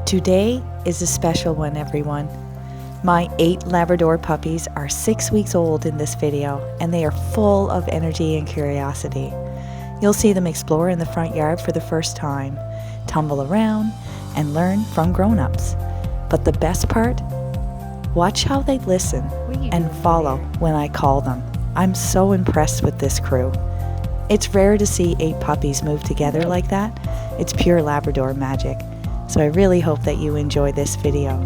Today is a special one, everyone. My 8 Labrador puppies are 6 weeks old in this video, and they are full of energy and curiosity. You'll see them explore in the front yard for the first time, tumble around, and learn from grown-ups. But the best part? Watch how they listen and follow when I call them. I'm so impressed with this crew. It's rare to see 8 puppies move together like that. It's pure Labrador magic. So I really hope that you enjoy this video.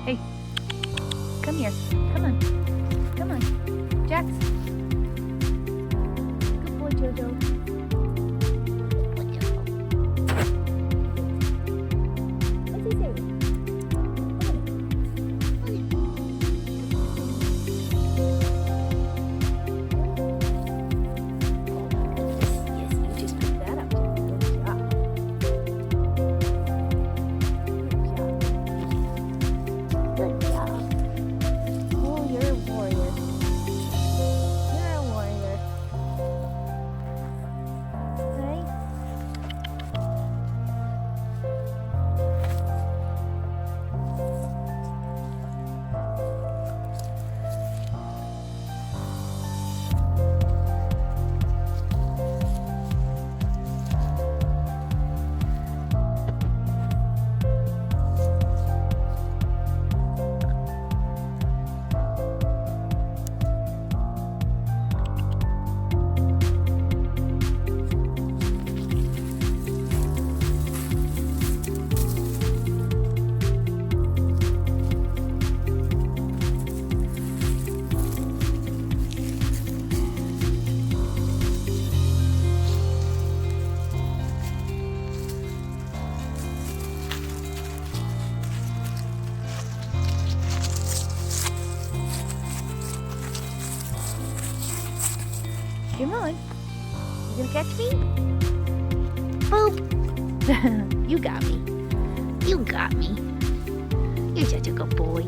Hey, come here. Come on. Come on. Jax. Good boy, Jojo. Good boy, Jojo. What's he saying? Come on. Yes, you just picked that up. Good job. Good job. Oh, you're a warrior. You're a warrior. Right? Come on. You gonna catch me? Boop! You got me. You got me. You're such a good boy.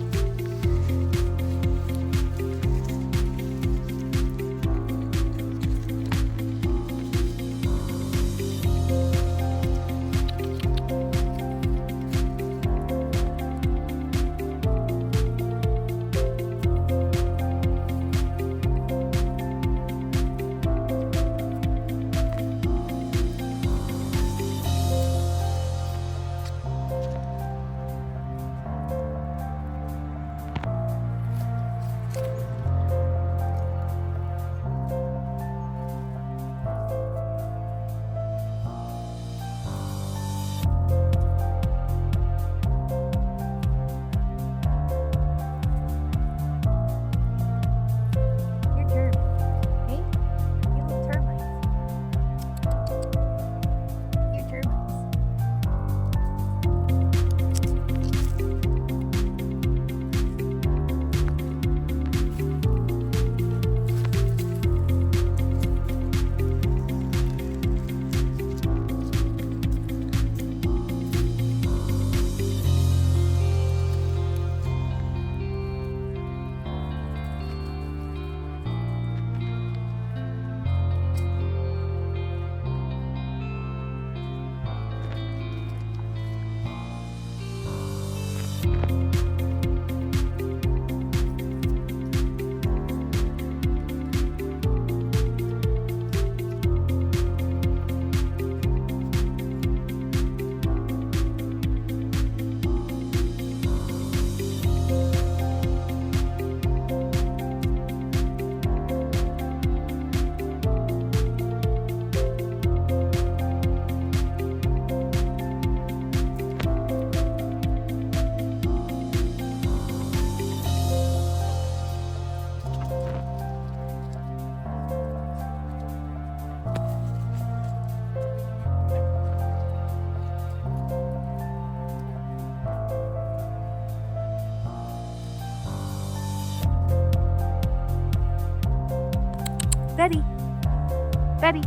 Betty.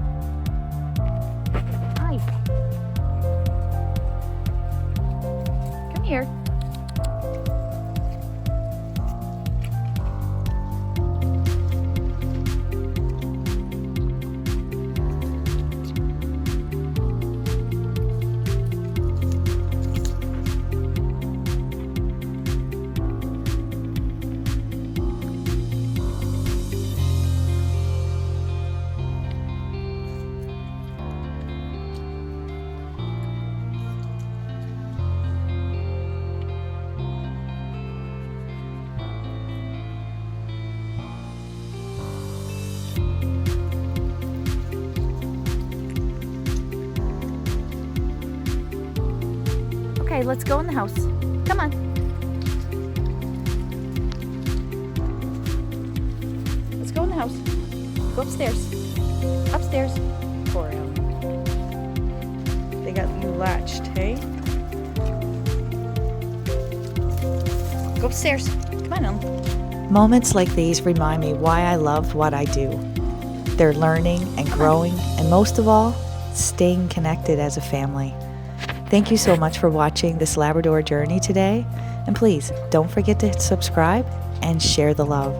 Hi. Come here. Okay, let's go in the house. Come on. Let's go in the house. Go upstairs. Upstairs. Poor Ellen. They got you latched, hey? Go upstairs. Come on, Ellen. Moments like these remind me why I love what I do. They're learning and growing, and most of all, staying connected as a family. Thank you so much for watching this Labrador journey today, and please don't forget to hit subscribe and share the love.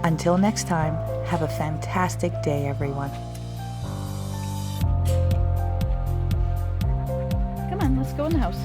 Until next time, have a fantastic day, everyone. Come on, let's go in the house.